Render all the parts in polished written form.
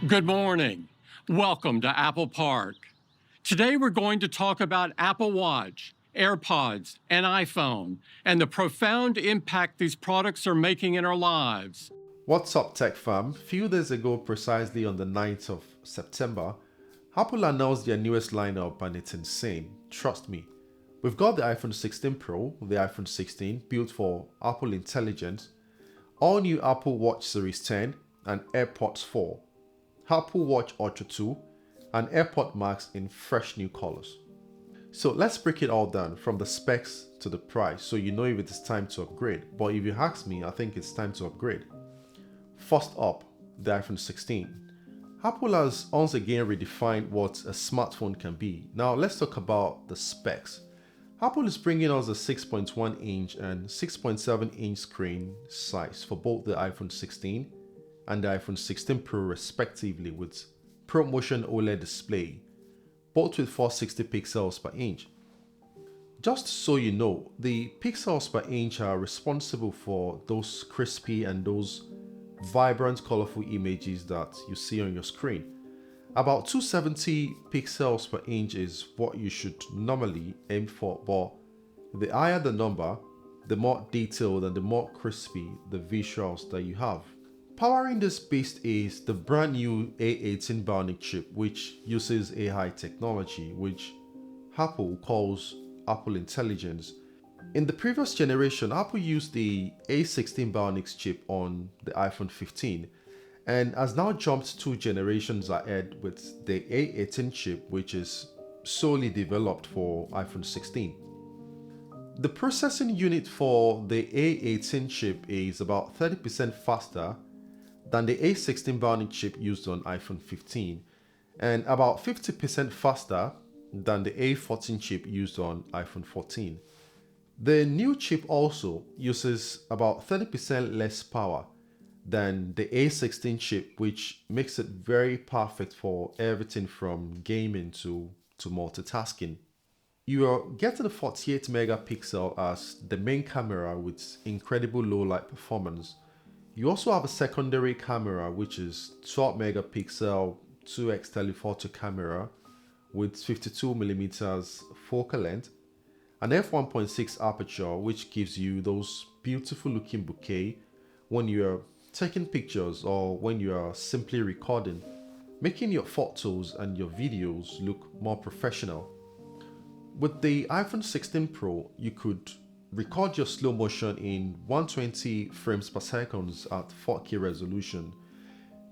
Good morning. Welcome to Apple Park. Today we're going to talk about Apple Watch, AirPods, and iPhone, and the profound impact these products are making in our lives. What's up, Tech Fam? Few days ago, precisely on the 9th of September, Apple announced their newest lineup and it's insane. Trust me. We've got the iPhone 16 Pro, the iPhone 16 built for Apple Intelligence, all new Apple Watch Series 10 and AirPods 4, Apple Watch Ultra 2, and AirPod Max in fresh new colors. So let's break it all down from the specs to the price so you know if it is time to upgrade. But if you ask me, I think it's time to upgrade. First up, the iPhone 16. Apple has once again redefined what a smartphone can be. Now let's talk about the specs. Apple is bringing us a 6.1 inch and 6.7 inch screen size for both the iPhone 16 and the iPhone 16 Pro respectively, with ProMotion OLED display, both with 460 pixels per inch. Just so you know, the pixels per inch are responsible for those crispy and those vibrant colorful images that you see on your screen. About 270 pixels per inch is what you should normally aim for, but the higher the number, the more detailed and the more crispy the visuals that you have. Powering this beast is the brand new A18 Bionic chip, which uses AI technology, which Apple calls Apple Intelligence. In the previous generation, Apple used the A16 Bionics chip on the iPhone 15 and has now jumped 2 generations ahead with the A18 chip, which is solely developed for iPhone 16. The processing unit for the A18 chip is about 30% faster than the A16 Bionic chip used on iPhone 15 and about 50% faster than the A14 chip used on iPhone 14. The new chip also uses about 30% less power than the A16 chip, which makes it very perfect for everything from gaming to multitasking. You are getting a 48 megapixel as the main camera with incredible low light performance. You also have a secondary camera which is 12 megapixel 2x telephoto camera with 52mm focal length, an f1.6 aperture which gives you those beautiful looking bokeh when you are taking pictures or when you are simply recording, making your photos and your videos look more professional. With the iPhone 16 Pro, you could record your slow motion in 120 frames per second at 4K resolution.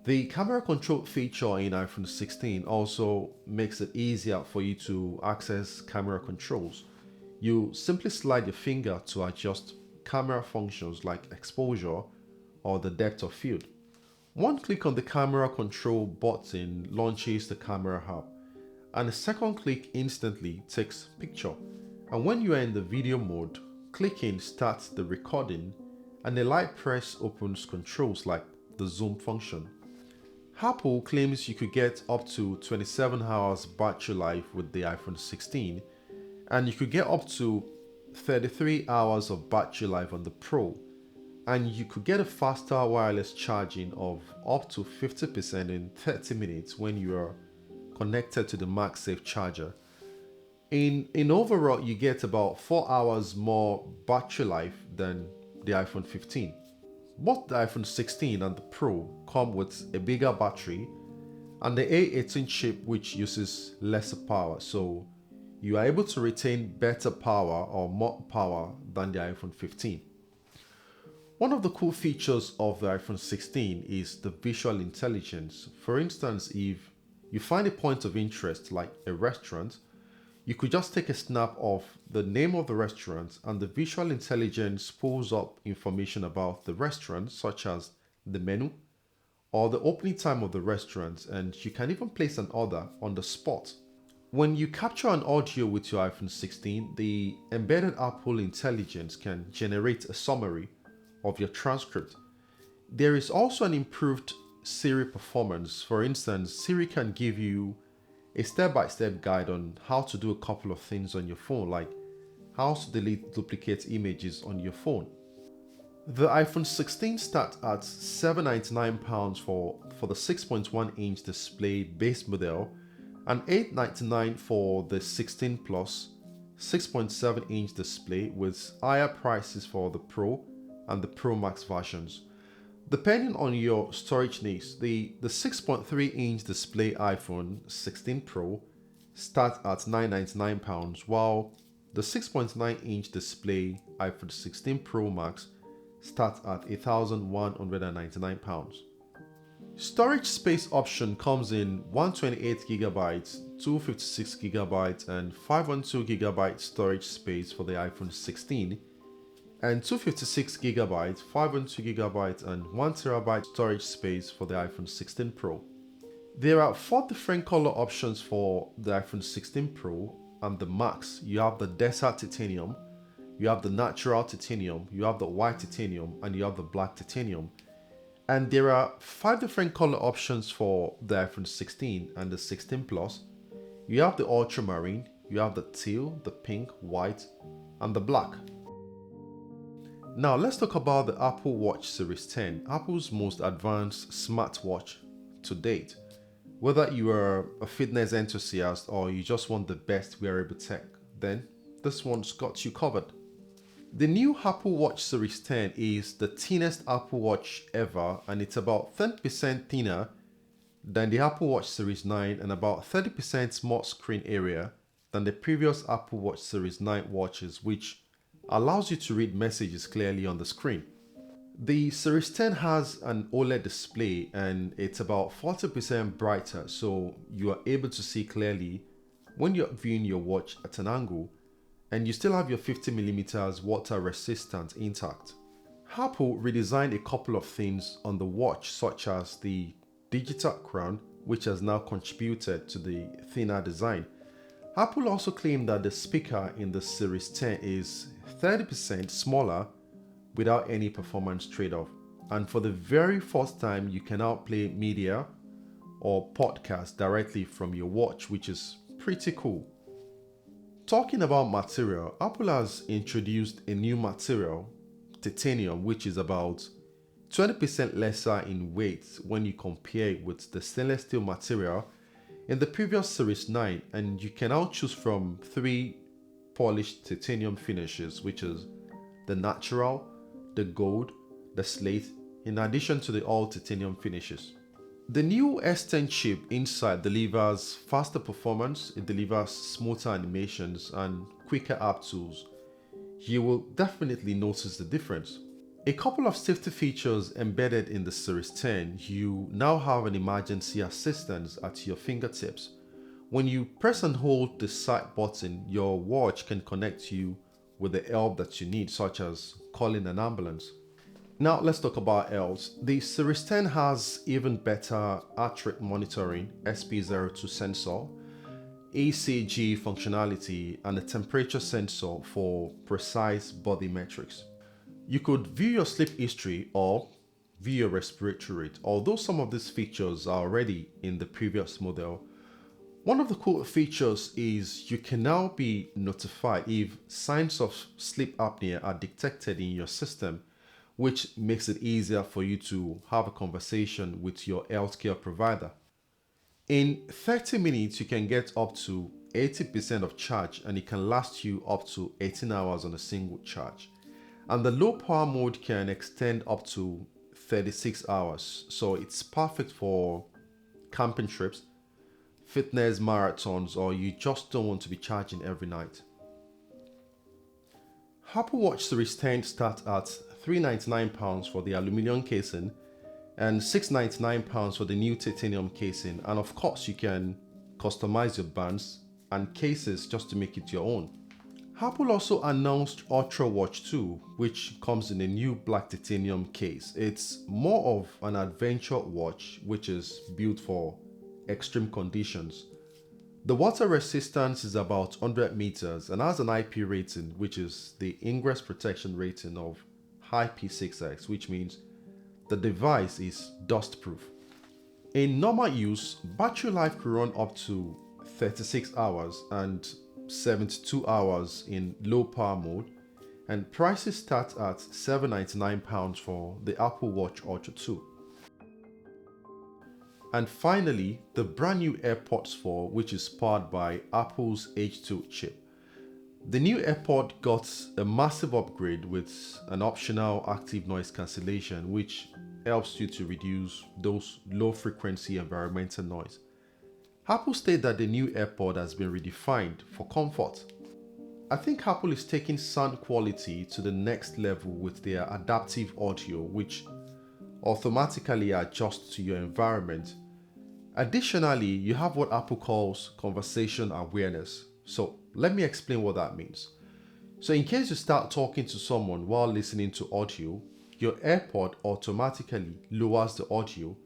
The camera control feature in iPhone 16 also makes it easier for you to access camera controls. You simply slide your finger to adjust camera functions like exposure or the depth of field. One click on the camera control button launches the camera app, and a second click instantly takes picture. And when you are in the video mode, clicking starts the recording, and a light press opens controls like the zoom function. Apple claims you could get up to 27 hours battery life with the iPhone 16, and you could get up to 33 hours of battery life on the Pro, and you could get a faster wireless charging of up to 50% in 30 minutes when you are connected to the MagSafe charger. In overall, you get about 4 hours more battery life than the iPhone 15. Both the iPhone 16 and the Pro come with a bigger battery and the A18 chip, which uses lesser power, so you are able to retain better power or more power than the iPhone 15. One of the cool features of the iPhone 16 is the visual intelligence. For instance, if you find a point of interest like a restaurant, you could just take a snap of the name of the restaurant and the visual intelligence pulls up information about the restaurant, such as the menu or the opening time of the restaurant, and you can even place an order on the spot. When you capture an audio with your iPhone 16, the embedded Apple Intelligence can generate a summary of your transcript. There is also an improved Siri performance. For instance, Siri can give you a step-by-step guide on how to do a couple of things on your phone, like how to delete duplicate images on your phone. The iPhone 16 starts at £799 for the 6.1-inch display base model and $899 for the 16 Plus 6.7-inch display, with higher prices for the Pro and the Pro Max versions. Depending on your storage needs, the 6.3-inch display iPhone 16 Pro starts at £999, while the 6.9-inch display iPhone 16 Pro Max starts at £1,199. Storage space option comes in 128GB, 256GB and 512GB storage space for the iPhone 16, and 256GB, 512GB and 1TB storage space for the iPhone 16 Pro. There are 4 different color options for the iPhone 16 Pro and the Max. You have the Desert Titanium, you have the Natural Titanium, you have the White Titanium, and you have the Black Titanium. And there are 5 different color options for the iPhone 16 and the 16 Plus. You have the Ultramarine, you have the Teal, the Pink, White, and the Black. Now let's talk about the Apple Watch Series 10, Apple's most advanced smartwatch to date. Whether you are a fitness enthusiast or you just want the best wearable tech, then this one's got you covered. The new Apple Watch Series 10 is the thinnest Apple Watch ever, and it's about 10% thinner than the Apple Watch Series 9 and about 30% more screen area than the previous Apple Watch Series 9 watches, which allows you to read messages clearly on the screen. The Series 10 has an OLED display and it's about 40% brighter, so you are able to see clearly when you're viewing your watch at an angle, and you still have your 50mm water resistant intact. Apple redesigned a couple of things on the watch, such as the digital crown, which has now contributed to the thinner design. Apple also claimed that the speaker in the Series 10 is 30% smaller without any performance trade-off. And for the very first time, you can now play media or podcast directly from your watch, which is pretty cool. Talking about material, Apple has introduced a new material, titanium, which is about 20% lesser in weight when you compare it with the stainless steel material in the previous Series 9, and you can now choose from 3 polished titanium finishes, which is the natural, the gold, the slate, in addition to the all titanium finishes. The new S10 chip inside delivers faster performance, it delivers smoother animations and quicker app tools. You will definitely notice the difference. A couple of safety features embedded in the Series 10. You now have an emergency assistance at your fingertips. When you press and hold the side button, your watch can connect you with the help that you need, such as calling an ambulance. Now let's talk about else. The Series 10 has even better heart rate monitoring, SP02 sensor, ECG functionality, and a temperature sensor for precise body metrics. You could view your sleep history or view your respiratory rate, although some of these features are already in the previous model. One of the cool features is you can now be notified if signs of sleep apnea are detected in your system, which makes it easier for you to have a conversation with your healthcare provider. In 30 minutes, you can get up to 80% of charge, and it can last you up to 18 hours on a single charge. And the low power mode can extend up to 36 hours. So it's perfect for camping trips, fitness marathons, or you just don't want to be charging every night. Apple Watch Series 10 starts at £399 for the aluminum casing and £699 for the new titanium casing, and of course you can customize your bands and cases just to make it your own. Apple also announced Ultra Watch 2, which comes in a new black titanium case. It's more of an adventure watch which is built for extreme conditions. The water resistance is about 100 meters and has an IP rating, which is the ingress protection rating of IP6X, which means the device is dust proof. In normal use, battery life could run up to 36 hours and 72 hours in low power mode, and prices start at £799 for the Apple Watch Ultra 2. And finally, the brand new AirPods 4, which is powered by Apple's H2 chip. The new AirPod got a massive upgrade with an optional active noise cancellation, which helps you to reduce those low frequency environmental noise. Apple stated that the new AirPod has been redefined for comfort. I think Apple is taking sound quality to the next level with their adaptive audio, which automatically adjusts to your environment. Additionally, you have what Apple calls conversation awareness. So let me explain what that means. So in case you start talking to someone while listening to audio, your AirPod automatically lowers the audio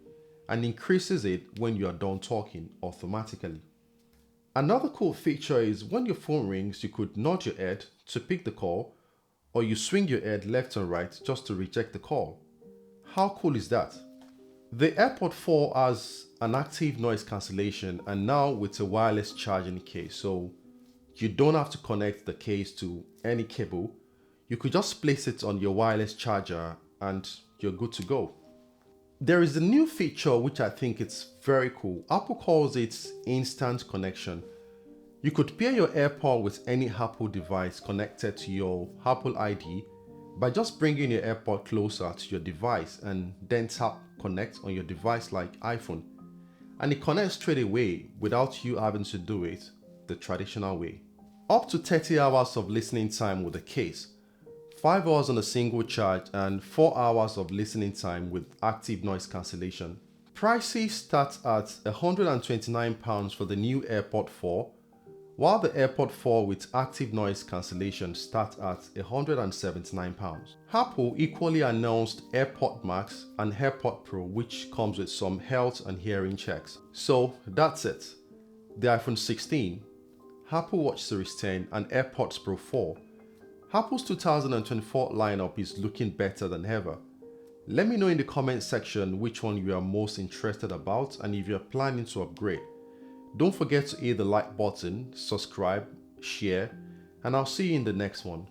and increases it when you are done talking automatically. Another cool feature is when your phone rings, you could nod your head to pick the call, or you swing your head left and right just to reject the call. How cool is that? The AirPod 4 has an active noise cancellation and now with a wireless charging case, so you don't have to connect the case to any cable. You could just place it on your wireless charger and you're good to go. There is a new feature which I think is very cool. Apple calls it instant connection. You could pair your AirPod with any Apple device connected to your Apple ID by just bringing your AirPod closer to your device and then tap connect on your device like iPhone. And it connects straight away without you having to do it the traditional way. Up to 30 hours of listening time with the case, 5 hours on a single charge and 4 hours of listening time with active noise cancellation. Prices start at £129 for the new AirPod 4, while the AirPod 4 with active noise cancellation starts at £179. Apple equally announced AirPod Max and AirPod Pro, which comes with some health and hearing checks. So that's it. The iPhone 16, Apple Watch Series 10 and AirPods Pro 4. Apple's 2024 lineup is looking better than ever. Let me know in the comment section which one you are most interested about and if you're planning to upgrade. Don't forget to hit the like button, subscribe, share, and I'll see you in the next one.